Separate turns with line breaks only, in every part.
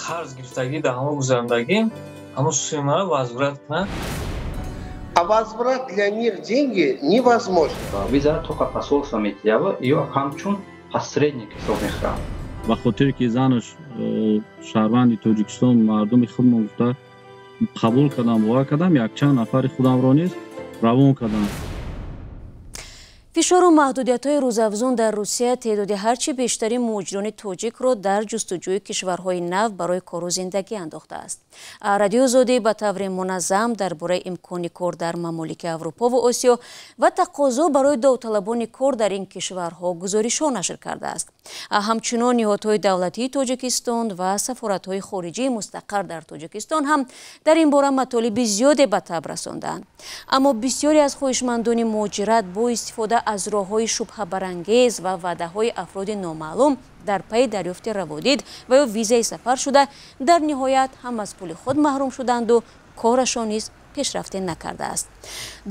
қарз гирифтагӣ дар ҳамо гузарондагим, ҳамон суммаи маро возврат кунад.
А возврат для них деньги невозможно.
Виза только посольство метиева, ее хамчун посредник хисоб мехрам.
ба хотире ки занаш шаҳрванди Тоҷикистон мардуми худам гуфта қабул кардам, бовар кардам, якчанд нафари худамро низ равон кардам.
фишору маҳдудиятҳои рӯзафзун дар Русия теъдоди ҳарчи бештари муҳоҷирони тоҷикро дар ҷустуҷӯи кишварҳои нав барои кору зиндагӣ андохтааст. Радиои Озодӣ ба таври муназзам дар бораи имкони кор дар мамолики Аврупо ва Осиё ва тақозо барои довталабони кор дар ин кишварҳо гузоришҳо нашр кардааст. Ҳамчунон ниҳодҳои давлатии Тоҷикистон ва сафоратҳои хориҷии мустақар дар Тоҷикистон ҳам дар ин бора матолиби зиёде ба таб расонданд. Аммо бисёре аз хоҳишмандони муҳоҷират бо истифода аз роҳҳои шубҳабарангез ва ваъдаҳои афроди номаълум дар пайи дарёфти раводид ва ё визаи сафар шуда дар ниҳоят ҳам аз пули худ маҳрум шуданду корашон низ пешрафте накардааст.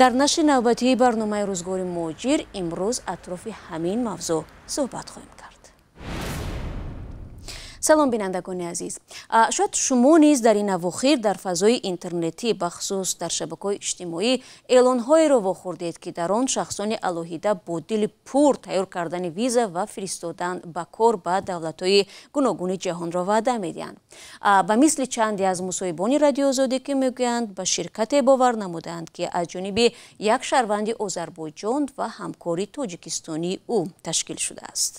Дар нашри навбатии барномаи рӯзгори муҳоҷир имрӯз атрофи ҳамин мавзӯъ суҳбат хоҳем кард. салом бинандагони азиз, шояд шумо низ дар ин авохир дар фазои интернетӣ бахусус дар шабакаҳои иҷтимоӣ эълонҳоеро вохӯрдед ки дар он шахсони алоҳида бо дили пур тайёр кардани виза ва фиристодан ба кор ба давлатҳои гуногуни ҷаҳонро ваъда медиҳанд. Ба мисли чанде аз мусоҳибони Радиои Озодӣ ки мегӯянд ба ширкате бовар намуданд ки аз ҷониби як шаҳрванди Озарбойҷон ва ҳамкори тоҷикистонии ӯ ташкил шудааст.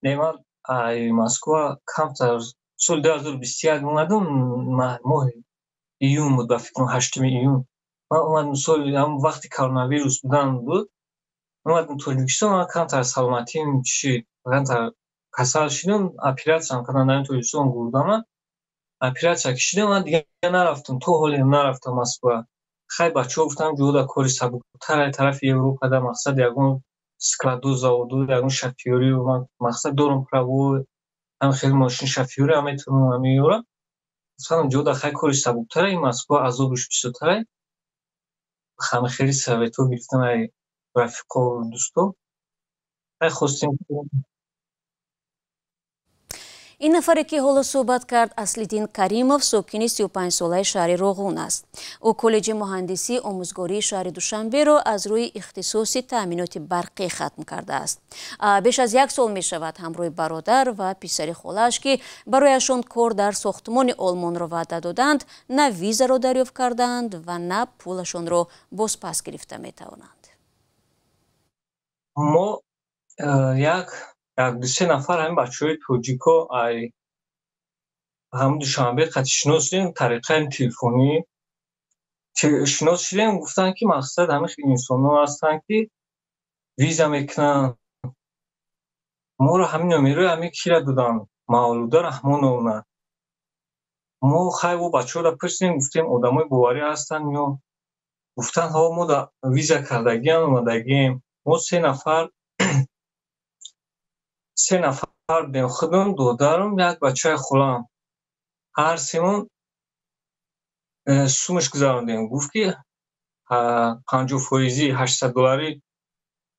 Неман Москва камтар соли 2021 омадам, моҳи июн буд, ба фикр 8 июн. Ман омадам соли вақти коронавирус будан буд. Омадам Тоҷикистон, ман камтар саломатим чӣ камтар касал шудам, оператсия кардам дар Тоҷикистон бурдам. Оператсия кишидам, ман дига нарафтам, то ҳоле нарафтам Москва. Хай бачаҳо гуфтам ҷода кори сабуктар тарафи Европа да мақсад ягон складу заводу ягон шофёрӣ ман мақсад дорам право ҳам хеле мошин шофёрӣ ҳам метавонам амеёра. Гуфтам ҷода хай кори сабуктар ин Москва азобиш бисёртар. Хам хеле советҳо гирифтам ай рафиқо дӯсто. Хай хостем
ин нафаре ки ҳоло суҳбат кард Аслиддин Каримов сокини 35-солаи шаҳри Роғун аст. ӯ коллеҷи муҳандисӣ омӯзгории шаҳри Душанберо аз рӯи ихтисоси таъминоти барқӣ хатм кардааст. Беш аз 1 сол мешавад ҳамроҳи бародар ва писари холааш ки барояшон кор дар сохтмони олмонро ваъда доданд, на визаро дарёфт карданд ва на пулашонро бозпас гирифта метавонанд.
мо як 2-3 нафар ҳамин бачаҳои тоҷико ай ҳамин Душанбе қатъи шинос шудем, тариқаи телефонӣ шинос шудем. Гуфтанд ки мақсад ҳамин инсонҳо ҳастанд ки виза мекунанд. моро ҳамин номерои ҳамин кира доданд, Мавлуда Раҳмоновна. мо хай во бачаҳоро пурсидем, гуфтем одамои боварӣ ҳастанд ё? Гуфтанд ҳо мо да виза кардагиам омадагием. мо 3 нафар будем, худам, додарам, як бачаи холам. ҳар семон сумаш гузарондем. Гуфт ки 50% $800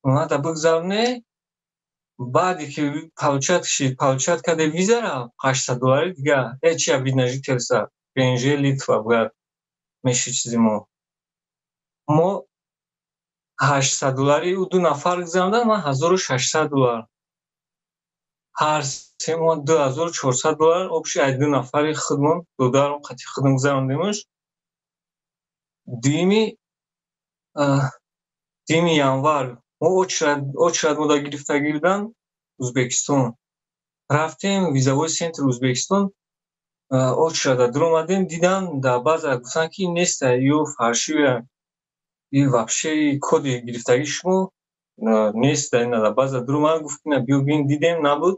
омада бигзароне. баъде ки получат карде визара $800 дига ҳеч як вид на жительство ПНЖ Литва бояд меши чизи мо $800 ӯ 2 нафар гузаронданд, ман $1600. ҳар семон $2400 обши ай 2 нафари худмон додарам қатъи худам гузарондемаш. дими январ мо очрад мода гирифтагӣ буданд Ӯзбекистон. Рафтем визавои центри Ӯзбекистон, очрада дуромадем, дидам дар баъза гуфтанд ки нест, ё фаршиве, и вообще коди гирифтагии шумо нест. дар баъза дуромадем, гуфтем биё бин, дидем набуд.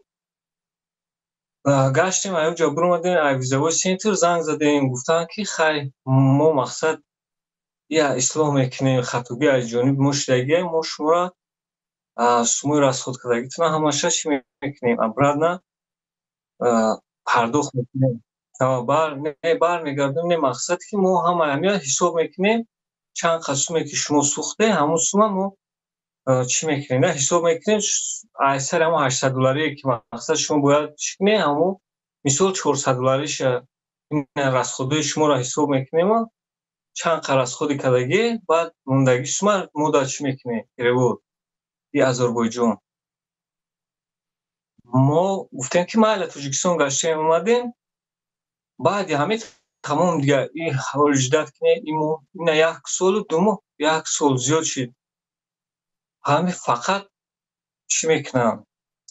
гаштем аёҷа буромадем ай визавои центр, занг задем, гуфтанд ки хай мо мақсад я ислоҳ мекунем, хатоги аз ҷониби мо шудагие, мо шуморо сумои расходкардагитона ҳамаша чӣ мекунем, обратно пардохт мекунем. Бармегардонем. Не мақсад ки мо ҳама ҳисоб мекунем, чанд қад суме ки шумо сӯхте, ҳамон сума мо چی میکنیم نه حساب میکنیم اکثر همون 800 دلاری که مقصد شما باید چکنی همون مثال 400 دلاریش این رسخودی شما را حساب میکنیم چند رسخودی کدگی بعد موندگی شما مدت چی میکنیم перевод ای آذربایجان ما گفتیم که ما از تاجیکستان گشتیم اومدیم بعد همه تمام دیگه این حوال جدت کنه این یک سال و دوم یک سال زیاد شد همه فقط چی میکنم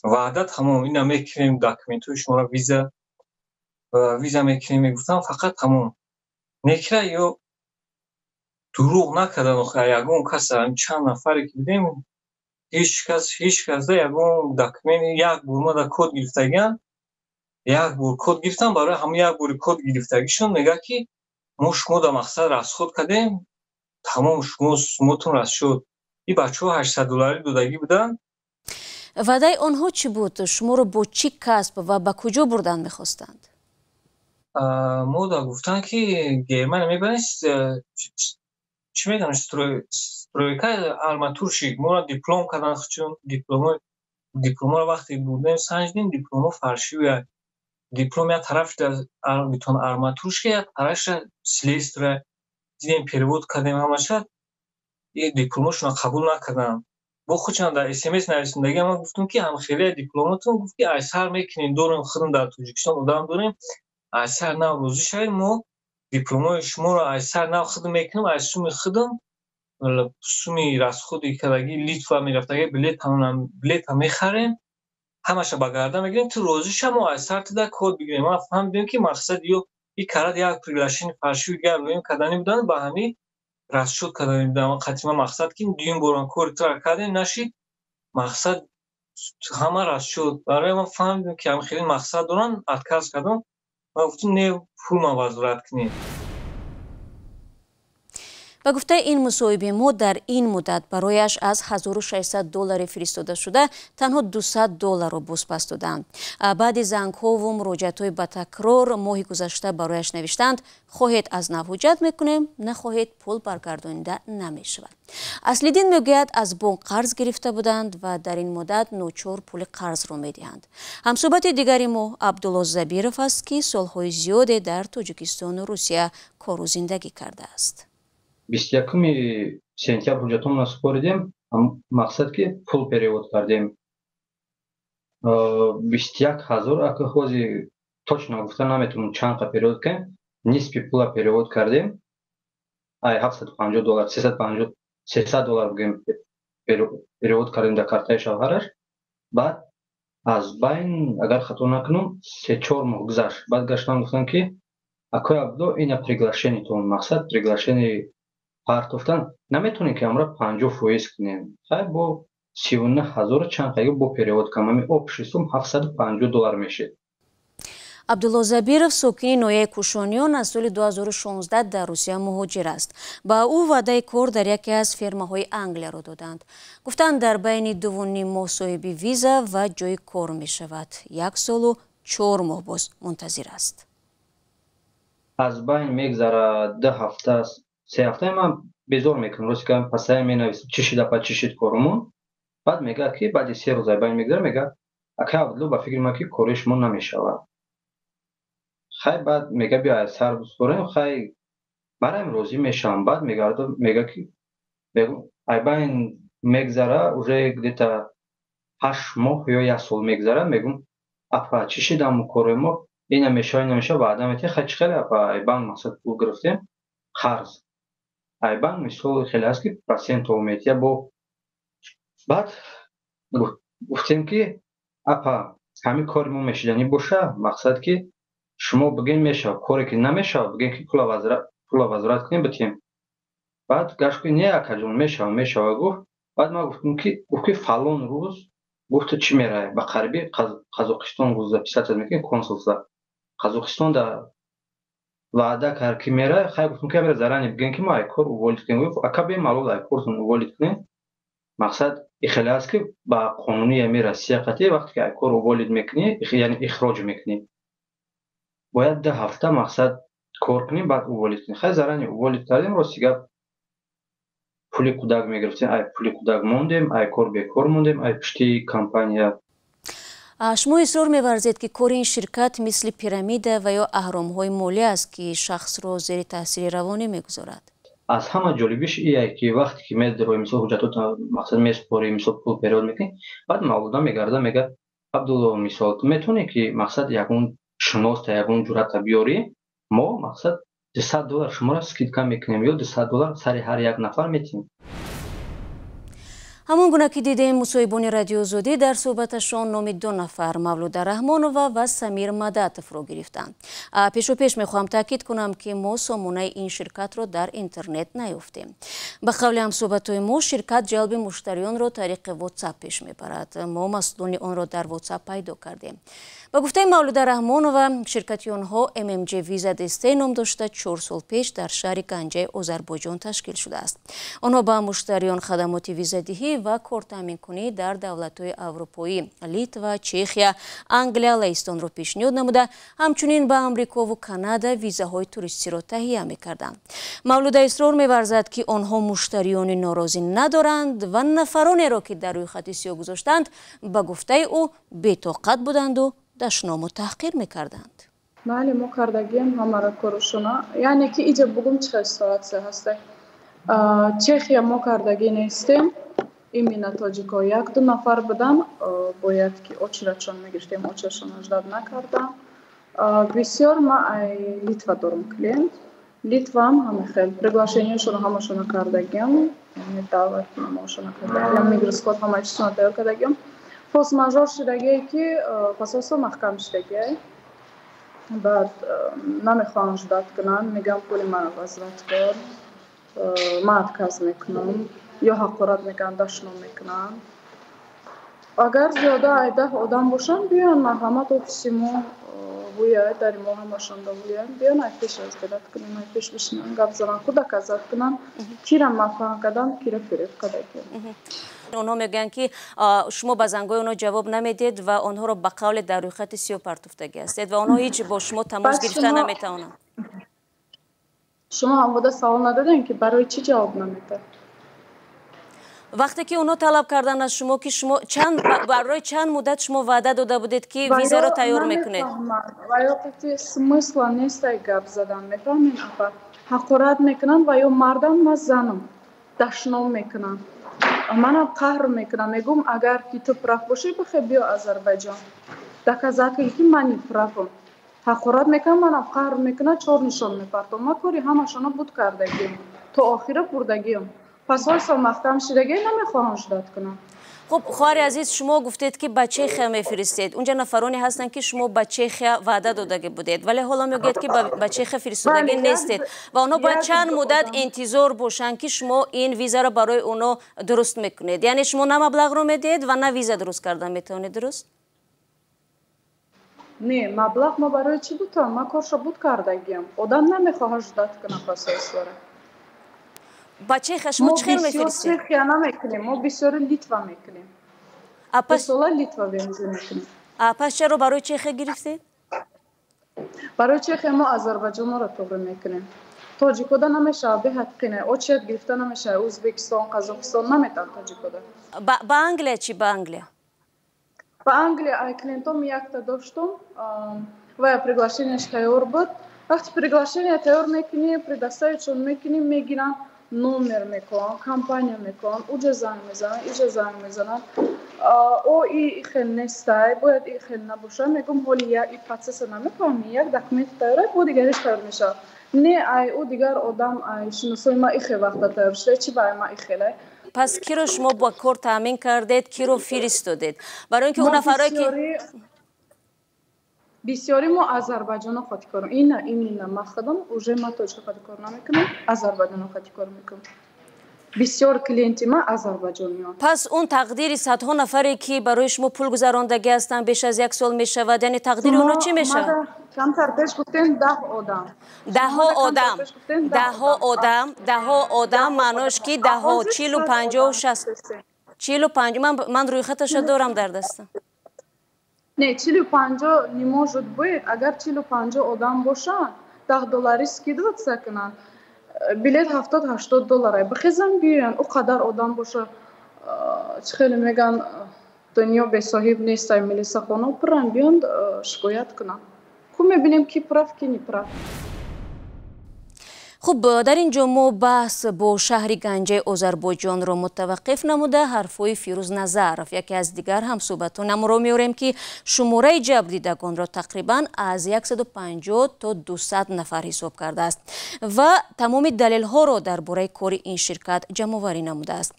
وعده تمام اینا میکنیم داکومنتوی شما را ویزا میکنیم میگفتم فقط تمام نکره یا دروغ نکردن آخه یگون کس چند نفری که بودیم هیچ کس یگون داکومنت یک بار ما در کد گرفتگیم یک بار کد گرفتم برای همه یک بار کد گرفتگیشون میگه که ما شما در مقصد رسخود کردیم تمام شماتون رسخ شد این بچه ها 800 دلاری دادگی بودن
وعده آنها چی بود؟ شما رو با چی کسب و به کجا بردن میخواستند؟
ما دا گفتن که گرمن میبنیست چی میگن سترویکای آرماتورشی ما را دیپلم کردن چون دیپلم را وقتی بودیم سنجدیم دیپلم فرشی و دیپلم یک طرف در بیتون آرماتورشی یک طرفش سلیست را دیدیم перевод کردیم همشه این دیپلمشون قبول نکردن با خودشان در SMS نرسیدگی ما گفتم که هم خیلی دیپلماتون گفت که اثر میکنین دورم خودم در تاجیکستان بودم داریم اثر نو روزی شاید ما دیپلمای شما را اثر نو خودم میکنم از سومی خودم سومی رسخودی کدگی لیتوا میرفتگی بلیت هم میخریم همش بگرده میگیریم تو روزی شما اثر تده کد بگیریم ما فهمیدیم که مقصد یو این کرد یک پریلاشین فرشی گر رویم کدنی بودن با همی رس شد کدنی بودن قطعی مقصد که دویم بوران کوری تر کردیم نشید مقصد همه رس شد برای ما فهمیدیم که هم خیلی مقصد دارن اتکاز کردم و گفتیم نه پول ما وزارت کنیم
به گفته این مصاحبه ما در این مدت برایش از 1600 دلار فرستاده شده تنها 200 دلار را بازپس دادند. بعد زنگ ها و مراجعت های به تکرار ماه گذشته برایش نوشتند خواهید از نو حجت میکنیم نخواهید پول برگردانیده نمی شود. اصلیدین میگوید از بانک قرض گرفته بودند و در این مدت نوچور پول قرض را میدهند. همصحبت دیگری ما عبدالله زبیرов است که سالهای زیادی در تاجیکستان و روسیه کار و زندگی کرده است.
21 сентябр ҳуҷҷатомро супоридем мақсад ки пул перевод кардем 21 000 ака ҳози точно гуфта наметавонам чандқа перевод кардем нисфи пула перевод кардем ай 750 доллар 300 доллар бигем перевод кардем дар картаи шавҳараш баъд аз байн агар хато накунам 3-4 моҳ гузашт баъд гаштам гуфтам ки акои абдулло ина приглашениятон мақсад приглашени партофтан наметавонем ки амра 50% кунем хай бо 39 000 чандқаги бо перевод кардам общий сум 750 доллар мешед.
عبدالله زبیرов ساکن ناحیه کوشانیان از سال 2016 در روسیه مهاجر است. با او وعده کار در یکی از فرماهای انگلیا را دادند. گفتند در بین 2.5 ماه صاحب ویزا و جای کار می شود. 1 سال و 4 ماه باز منتظر است.
از بین میگذره 2 هفته 3 هفته من بیزار میکنم روزی که پسای می نویسم چی شده پس چی شد کارمون بعد میگه که بعد 3 روز بین میگذره میگه اکا عبدالله با فکر ما که کارش من نمیشود خیلی بعد میگه بیا سر بسپاریم خیلی برای روزی میشم بعد میگه که ای بین میگذره уже где-то 8 ماه یا 1 سال میگذره میگم اپا چی شدم کار ما این نمیشه وعده میده خیلی اپا ای بین مقصد پول گرفتیم قرض ای بین مثال خیلی هست که پرسنت اومیدیه با بعد گفتیم که اپا همین کاری ما میشدنی باشه مقصد که شما بگین میشه کاری که نمیشه بگین که پول وزارت کنیم بتیم بعد گشت که نه اکا جون میشه گفت بعد ما گفتیم که فلان روز گفت چی میره به قربی قزاقستان روز записаться میکنیم کنسولسا قزاقستان در وعده کرد که میره خیلی گفتیم که میره زرانی بگین که ما ای کار اوالید کنیم گفت اکا بیم معلوم ای کارتون اوالید کنیم مقصد خیلی است که با قانونی امی روسیه قطعی وقتی که ای کار اوالید میکنی یعنی اخراج میکنی باید 10 هفته مقصد کار کنیم بعد اوالید کنیم خیلی زرانی اوالید کردیم روسیه пули кӯдак мегирифтем, ай пули кӯдак мондем, ай кор бекор мондем, ай пишти компания.
шумо исрор меварзед ки кори ин ширкат мисли пирамида ва ё аҳромҳои молӣ аст ки шахсро зери таъсири равонӣ мегузорад.
Аз ҳама ҷолибиш ие ки вақте ки медирои мисол ҳуҷҷатота мақсад месупорӣ, мисол пул перевод мекунӣ, баъд мавлуда мегарда мега Абдулло мисол метавонӣ ки мақсад ягон шиноста ягон ҷуръата биёрӣ, мо мақсад $200 шуморо скидка мекунем ё $200 сари ҳар як нафар метиҳем.
ҳамон гуна ки дидем мусоҳибони радио Озодӣ дар суҳбаташон номи ду нафар Мавлуда Раҳмонова ва Самир Мадатовро гирифтанд. Пешопеш мехоҳам таъкид кунам ки мо сомонаи ин ширкатро дар интернет наёфтем. Ба қавли ҳамсуҳбатҳои мо, ширкат ҷалби муштариёнро тариқи WhatsApp пеш мебарад. Мо масъулони онро дар WhatsApp пайдо кардем. ба гуфтаи Мавлуда Раҳмонова, ширкати онҳо MMG Visa Destay ном дошта 4 сол пеш дар шаҳри Ганҷаи Озарбойҷон ташкил шудааст. онҳо ба муштариён хадамоти визадиҳӣ ва кортаъминкунӣ дар давлатҳои аврупоӣ, Литва, Чехия, Англия, Лаҳистонро пешниҳод намуда, ҳамчунин ба Амрикову Канада визаҳои туристиро таҳия мекарданд. Мавлуда исрор меварзад ки онҳо муштариёни норозӣ надоранд ва нафаронеро ки дар рӯйхати сиёҳ гузоштанд, ба гуфтаи ӯ бетоқат буданду дашному таҳқир мекарданд.
Бале, мо кардагием ҳамаро корушона. Яъне ки иҷа бугум чӣ ситуатсия ҳаста. Чехия мо кардаги нестем. Именно тоҷико 1-2 нафар будан, бояд ки очередшон мегиштем, очередшон аждад накардам. Бисёр ма ай Литва дорум клиент. Литвам ҳамихел приглашениёшонро ҳамашона кардагием. Даъват намоашона кардагием, мигрискот ҳама чизона тайёр кардагием. Форс-мажор шудагие ки пасосо маҳкам шудагие. Баъд намехоҳам ждат кунам, мегам пули мана возврат кор. Ман отказ мекунам. ё ҳақорат мекунам, дашном мекунам. Агар зиёда ай 10 одам бошанд, биён марҳамат офиси мо ҳуяй, дари мо ҳамашон да ҳуяй, биён ай пеш раздилат кунем, ай пеш бишинам, гап занам, кӯдак азад кунам, кира мафаҳм кардам, кира фиреб кардагием.
онҳо мегӯянд ки шумо ба зангои онҳо ҷавоб намедед ва онҳоро ба қавле дар рӯйхати сиёҳ партофтагӣ ҳастед ва онҳо ҳеҷ бо шумо тамос гирифта наметавонанд.
шумо ҳамвода савол надодем ки барои чӣ ҷавоб намедад?
вақте ки онҳо талаб карданд аз шумо ки шумо барои чанд муддат шумо ваъда дода будед ки визаро тайёр мекунед?
ва ё қати смысла нест ай гап задан, мефаҳмед? ҳақорат мекунанд ва ё мардам ва занам дашном мекунанд. манам қаҳр мекунам, мегӯм агар ки ту прав бошӣ, бихе биё Азарбайҷон. Доказатель ки мани правам. ҳақорат мекунам, манам қаҳр мекунам, чор нишон мепартом. ма кори ҳамашона буд кардагием. То охира бурдагием. пас ҳойсо маҳкам шудагие намехоҳам ждат кунам.
хуб, хоҳари азиз, шумо гуфтед ки ба Чехия мефиристед. унҷа нафароне ҳастанд ки шумо ба Чехия ваъда додагӣ будед, вале ҳоло мегӯед ки ба Чехия фиристодагӣ нестед ва онҳо бояд чанд муддат интизор бошанд ки шумо ин визаро барои онҳо дуруст мекунед. яъне шумо на маблағро медиҳед ва на виза дуруст кардан метавонед, дуруст?
Не, маблағ мо барои чӣ бутам? Ма коршо буд кардагием. Одам намехоҳад ждат кунам пасоисвора.
ба Чехия шумо чӣ хел мефиристед?
мо бисёр Чехия намекунем, мо бисёри Литва мекунем. Сола Литва венза мекунем.
пас чаро барои Чехия гирифтед?
барои Чехия мо Азарбайҷонро тоғри мекунем. Тоҷикода намешавад беҳаққине, очередь гирифта намешавад. Ӯзбекистон, Қазоқистон наметавад тоҷикода.
ба Англия чӣ? ба Англия?
ба Англия ай клиентом якта доштум ва приглашениеш тайёр буд. вақти приглашение тайёр мекунӣ, предоставичон мекунӣ, мегиранд, номер мекунанд, компания мекунанд, уҷа занг мезананд, иҷа занг мезананд. о и хел нестай, бояд и хел набоша. мегӯм ҳоли и процесса намефаҳмӣ, як документ тайёрад, бо дигариш тайёр мешавад. не ай ӯ дигар одам ай шиносои ма ихе вақта тайёр шуда, чӣ баъй ма ихелай.
пас киро шумо ба кор таъмин кардед, киро фиристодед? барои ин ки он нафарое ки
бисёри мо Азарбайҷоно хоти кор именно мақсадам уже ма тоҷика хоти кор намекунам, Азарбайҷоно хоти кор мекунам. бисёр клиенти ма азарбайҷониён.
пас он тақдири садҳо нафаре ки барои шумо пул гузарондагӣ ҳастанд беш аз 1 сол мешавад, яъне тақдири онҳо чӣ мешавад?
камтар пеш гуфтем 10 одам.
10 одам маънош ки 10 40 50 60 45 ман рӯйхаташа дорам дар дастам.
не 40-50 не может быть. Агар 40-50 одам бошанд, $10 скидываться кунанд. билет $70-80 бихезан биёян у қадар одам боша чӣ хеле меган дунё бесоҳиб нестай милисахона пурран биёнд шикоят кунанд ку мебинем ки прав ки неправ.
خب در اینجا ما بحث با شهر گنجه آذربایجان را متوقف نموده حرفای فیروز نظرف یکی از دیگر هم صحبتون را میاریم که شماره جبر دیدگان را تقریبا از 150 تا 200 نفر حساب کرده است و تمام دلیل ها را درباره کار این شرکت جمع آوری نموده است.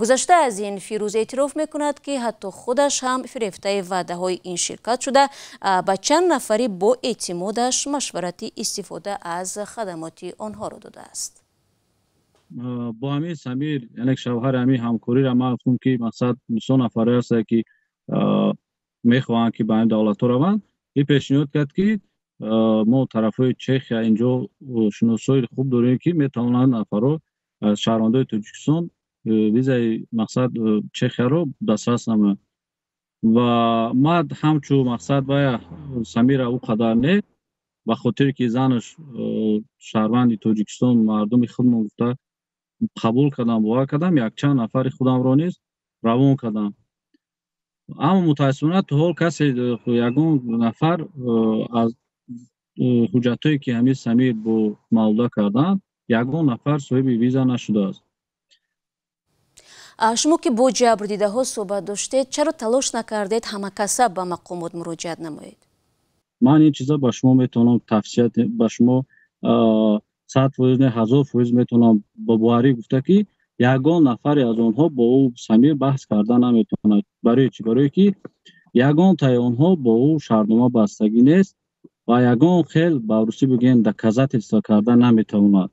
گذشته از این فیروز اعتراف میکند که حتی خودش هم فریفته وعده های این شرکت شده با چند نفری با اعتمادش مشورتی استفاده از خدمات آنها داده است.
با همین سمیر یعنی شوهر همین همکاری را ما گفتم که مقصد 200 نفر است که میخواهند که به این دولت روند این پیشنهاد کرد که ما طرفای چخیا اینجا شناسایی خوب داریم که میتوانند نفرها از شهروندان تاجیکستان ویزای مقصد چخیا رو دسترس نمایند و ما همچون مقصد باید سمیر او قدر نه به خاطر که زنش شهروند تاجیکستان مردم خودم گفته قبول کردم باور کردم یک چند نفر خودم را نیز روان کردم اما متاسفانه تا حال کسی یگان نفر از حجتایی که همین سمیر با معامله کردن یگان نفر صاحب ویزا نشده است.
شما که با جبر دیده ها صحبت داشتید چرا تلاش نکردید همه کسب به مقامات مراجعت نمایید؟
من این چیزا با شما میتونم تفصیل با شما 100% نه 1000% میتونم با باوری گفته که یگان نفر از اونها با او سمیر بحث کردن نمیتونه. برای چی؟ برای که یگان تای اونها با او شرطنامه بستگی نیست و یگان خیل با روسی بگین دکازات اجرا کردن نمیتونه.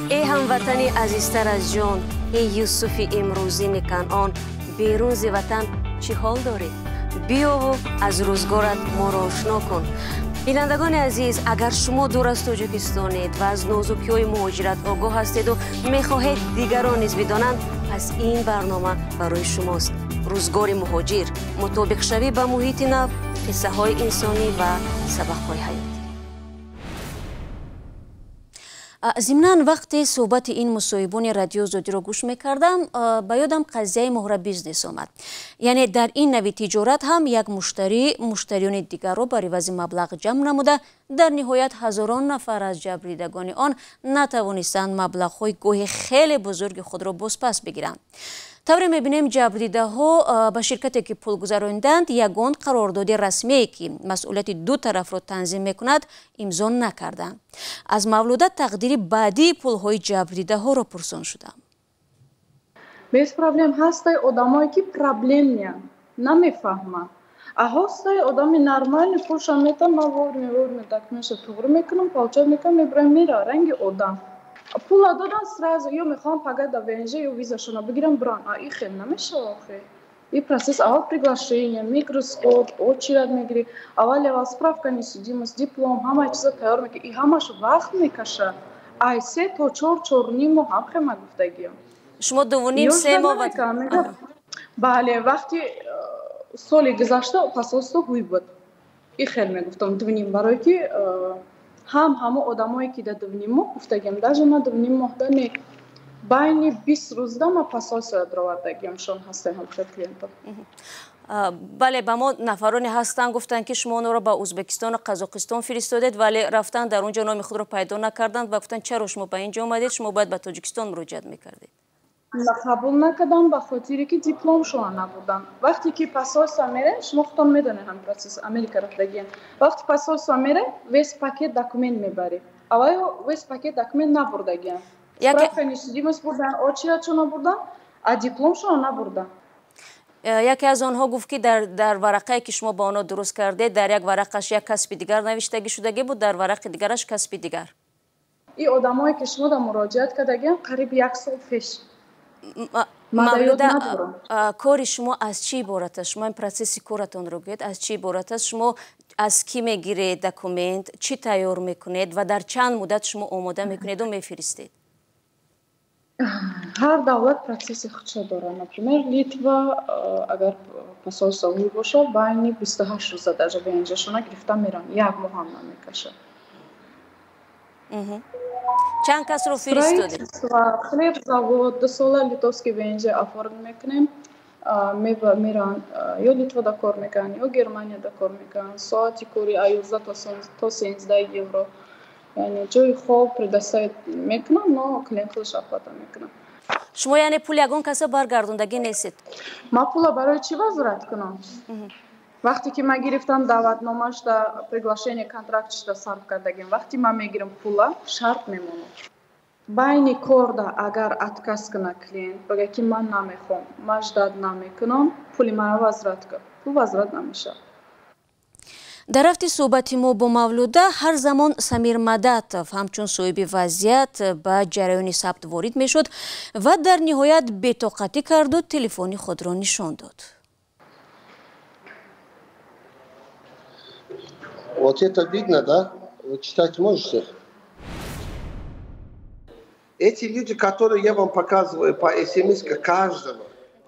ای هموطنی عزیزتر از جان، ای یوسف امروزی کنعان، بیرون ز وطن چی حال دارید؟ بیا و از روزگارت ما را آشنا کن. بینندگان عزیز، اگر شما دور از تاجیکستانید و از نازکی‌های مهاجرت آگاه هستید و می‌خواهید دیگران نیز بدانند، پس این برنامه برای شماست. روزگار مهاجر، مطابق شوی به محیط نو، قصه‌های انسانی و سبق‌های حیاتی. ضمناً وقتی صحبت این مصاحبان رادیو زودی را گوش میکردم به یادم قضیه مهر بیزنس آمد. یعنی در این نوع تجارت هم یک مشتریان دیگر را بر عوض مبلغ جمع نموده در نهایت هزاران نفر از جبریدگان آن نتوانستند مبلغ‌های گویا خیلی بزرگ خود را بازپس بگیرند. طوری میبینیم جبریده ها به شرکتی که پول گذراندند یگان قرارداد رسمی که مسئولیت دو طرف را تنظیم میکند امضا نکردند. از مولوده تقدیر بعدی پول های جبریده ها را پرسان شدم.
Без проблем هستای آدمایی که پرابلم نیان نمیفهمن. هستای آدمی نرمال پولشان میتن موار دکمش توگر میکنم پالچه میکنم میبرم میره رنگ آدم. پول دادن сразу یا میخوام فقط до ВНЖ یا визашона بگیرم بران این خیلی نمیشه آخه این процесс اول приглашение микроскоп очередь میگیری اول اول справка несудимость диплом همه چیزا تیار میکنی این همش وقت میکشه ای 3 تا 4 نیم ماه هم خیلی گفتگی
شما 2.5-3 ماه
بله وقتی سال گذشته پاسپورت گوی بود این خیلی میگفتم 2.5 برای که همه آدمایی که در 2.5 ماه گفتگیم даже на 2.5 ماه نه بین 20 روز ما پاسپورت دروادگیمشون هسته هم خیلی کلینتا
بله با ما نفرانی هستن گفتن که شما اون رو به ازبکستان و قزاقستان فرستادید ولی رفتن در اونجا نام خود رو پیدا نکردند و گفتن چرا شما به اینجا اومدید شما باید به تاجیکستان مراجعت میکردید
قبول نکردم به خاطری که دیپلم شما نبودن وقتی که پاسپورت میره شما خودتون میدونید هم پروسس امریکا رفتگی وقتی پاسپورت میره ویس پاکت دکومنت میبری اول ویس پاکت دکومنت نبردگی справка несудимость بردن очередь شما بردن а دیپلم شما نبردن
یکی از آنها گفت که در ورقه که شما با آنها درست کرده در یک ورقش یک کسب دیگر نوشتگی شدگی بود در ورق دیگرش کسب دیگر این
آدمایی که شما در مراجعت کردگی قریب 1 سال پیش
مولوده کار شما از چی عبارت است؟ شما این پروسس کارتون رو گوید از چی عبارت است؟ شما از کی میگیرید دکومنت چی تیار میکنید و در چند مدت شما آماده میکنید و میفرستید؟
هر دولت پروسس خودش داره. например لیتوا اگر پاسپورت صحیح باشه بین 28 روز در ونجشون گرفته میرن یک ماه هم نمیکشه
چند کس رو فرستادید؟
خلیب زاوود 2 سال لیتوفسکی به اینجا افراد میکنیم میرن یا لیتوا دا کار میکنن یا گرمانیا دا کار میکنن ساعتی کوری 11 تا 13 یورو یعنی جای خوب предоставить میکنن но клиент خودش оплата میکنن.
شما یعنی پول یگان کسی برگردوندگی نیستید؟
ما پول برای چی وزارت کنم؟ وقتی که ما گرفتم دعوتنامه‌اش دا приглашение контрактش دا صرف کردگیم وقتی ما میگیرم پولا شرط میمونه байни корда агар отказ кана клиент бага ки ман намехом маждад намекунам пули мара возврат кун пул возврат намешавад.
дар рафти суҳбати мо бо мавлуда ҳар замон самир мадатов ҳамчун соҳиби вазъият ба ҷараёни сабт ворид мешуд ва дар ниҳоят бетоқатӣ карду телефони худро нишон дод.
Вот это видно, да? Вы читать можете? Эти люди, которые я вам показываю по СМС каждого.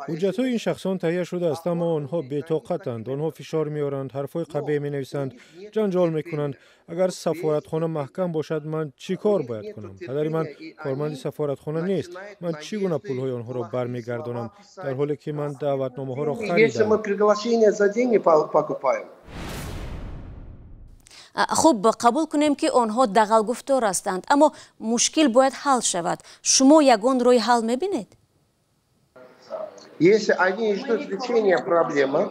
ҳуҷҷатҳои ин шахсон таҳия шудааст, аммо онҳо бетоқатанд, онҳо фишор меоранд, ҳарфҳои қабеҳ менависанд, ҷанҷол мекунанд. агар сафоратхона маҳкам бошад, ман чӣ кор бояд кунам? падари ман корманди сафоратхона нест. ман чӣ гуна пулҳои онҳоро бармегардонам, дар ҳоле ки ман даъватномаҳоро харидам?
Если мы приглашение за деньги покупаем.
хуб қабул кунем ки онҳо дағалгуфтор ҳастанд, аммо мушкил бояд ҳал шавад. шумо ягон роҳи ҳал мебинед?
Если они ждут решения проблемы,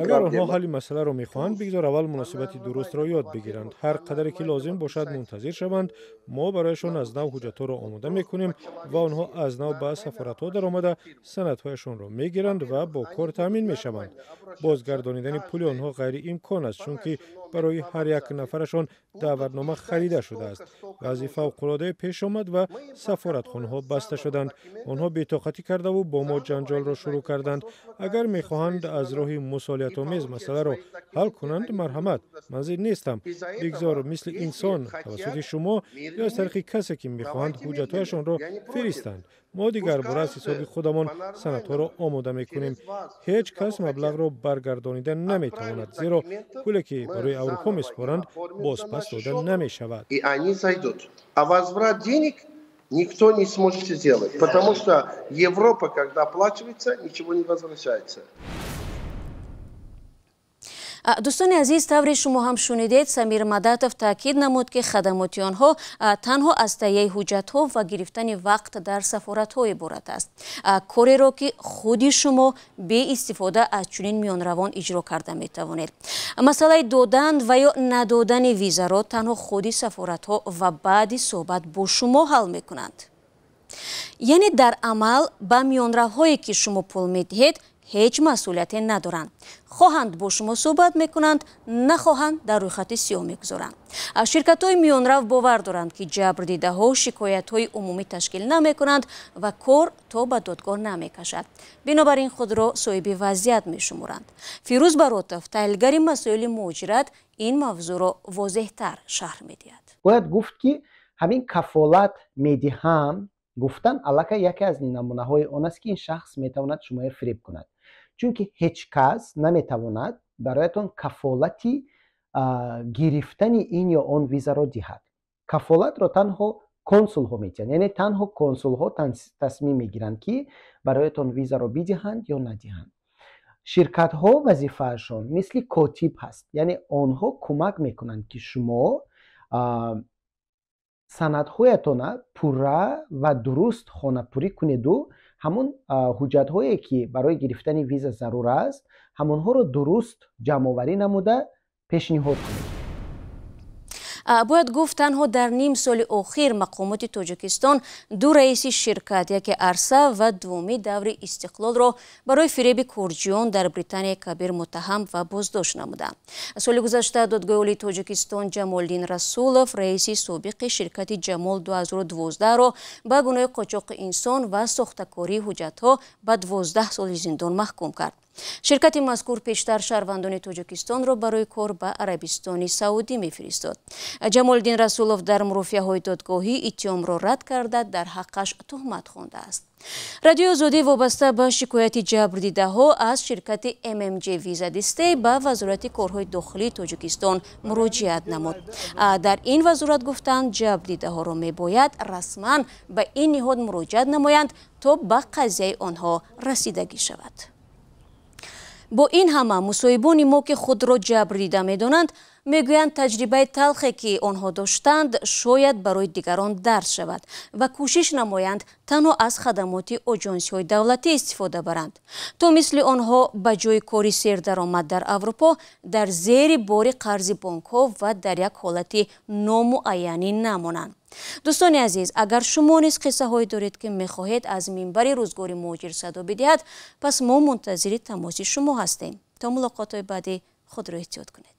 агар онҳо ҳалли масъаларо мехоҳанд, бигзор аввал муносибати дурустро ёд бигиранд. ҳар қадаре ки лозим бошад мунтазир шаванд. мо барояшон аз нав ҳуҷҷатҳоро омода мекунем ва онҳо аз нав ба сафоратҳо даромада санадҳояшонро мегиранд ва бо кор таъмин мешаванд. бозгардонидани пули онҳо ғайриимкон аст, чунки барои ҳар як нафарашон даъватнома харида шудааст. вазъи фавқулодае пеш омад ва сафоратхонаҳо баста шуданд. онҳо бетоқатӣ кардаву бо мо ҷанҷолро шурӯъ карданд. агар мехоҳанд аз роҳи мусолиятомез масъаларо ҳал кунанд, марҳамат, ман зид нестам. бигзор мисли инсон тавассути шумо ё аз тариқи касе ки мехоҳанд ҳуҷҷатҳояшонро фиристанд. мо дигар бора аз ҳисоби худамон санадҳоро омода мекунем. ҳеҷ кас маблағро баргардонида наметавонад, зеро пуле ки барои аврупо меспоранд бозпас дода намешавад.
Никто не сможет сделать, потому что Европа, когда оплачивается, ничего не возвращается.
дӯстони азиз, тавре шумо ҳам шунидед, самир мадатов таъкид намуд ки хадамоти онҳо танҳо аз таҳияи ҳуҷҷатҳо ва гирифтани вақт дар сафоратҳо иборат аст. кореро ки худи шумо беистифода аз чунин миёнравон иҷро карда метавонед. масъалаи додан ва ё надодани визаро танҳо худи сафоратҳо ва баъди суҳбат бо шумо ҳал мекунанд. яъне дар амал ба миёнравҳое ки шумо пул медиҳед ҳеҷ масъулияте надоранд. хоҳанд бо шумо суҳбат мекунанд, нахоҳанд дар рӯйхати сиёҳ мегузоранд. ширкатҳои миёнрав бовар доранд ки ҷабрдидаҳо шикоятҳои умумӣ ташкил намекунанд ва кор то ба додгоҳ намекашад. бинобар ин худро соҳиби вазъият мешуморанд. фирӯз баротов, таҳлилгари масоили муҳоҷират, ин мавзӯъро возеҳтар шарҳ медиҳад.
бояд гуфт ки ҳамин кафолат медиҳам гуфтан аллакай яке аз намунаҳои он аст ки ин шахс метавонад шуморо фиреб кунад. чунки ҳеҷ кас наметавонад бароятон кафолати гирифтани ин ё он визаро диҳад. кафолатро танҳо консулҳо медиҳанд, яъне танҳо консулҳо тасмим мегиранд ки бароятон визаро бидиҳанд ё надиҳанд. ширкатҳо вазифаашон мисли котиб ҳаст, яъне онҳо кӯмак мекунанд ки шумо санадҳоятона пурра ва дуруст хонапурӣ кунеду ҳамон ҳуҷҷатҳое ки барои гирифтани виза зарур аст, ҳамонҳоро дуруст ҷамъоварӣ намуда пешниҳод кунед.
бояд гуфт танҳо дар ним соли охир мақомоти тоҷикистон ду раиси ширкат, яке арса ва дуввуми даври истиқлолро барои фиреби курҷиён дар британияи кабир муттаҳам ва боздошт намуданд. соли гузашта додгоҳи олии тоҷикистон ҷамолдин расулов раиси собиқи ширкати ҷамол 2012-ро ба гуноҳи қочоқи инсон ва сохтакории ҳуҷҷатҳо ба 12 соли зиндон маҳкум кард. ширкати мазкур пештар шаҳрвандони тоҷикистонро барои кор ба арабистони саудӣ мефиристод. ҷамолиддин расулов дар мурофиаҳои додгоҳӣ иттиҳомро рад карда дар ҳаққаш тӯҳмат хондааст. радиои озодӣ вобаста ба шикояти ҷабрдидаҳо аз ширкати MMJ Visa Display ба вазорати корҳои дохилии тоҷикистон муроҷиат намуд. дар ин вазорат гуфтанд, ҷабрдидаҳоро мебояд расман ба ин ниҳод муроҷиат намоянд то ба қазияи онҳо расидагӣ шавад. бо ин ҳама мусоҳибони мо ки худро ҷабрдида медонанд, мегӯянд таҷрибаи талхе ки онҳо доштанд шояд барои дигарон дарс шавад ва кӯшиш намоянд танҳо аз хадамоти оҷонсиҳои давлатӣ истифода баранд, то мисли онҳо ба ҷои кори сердаромад дар Аврупо дар зери бори қарзи бонкҳо ва дар як ҳолати номуайянӣ намонанд. дӯстони азиз, агар шумо низ қиссаҳое доред ки мехоҳед аз минбари рӯзгори муҳоҷир садо бидиҳад, пас мо мунтазири тамоси шумо ҳастем. то мулоқотҳои баъдӣ худро эҳтиёт кунед.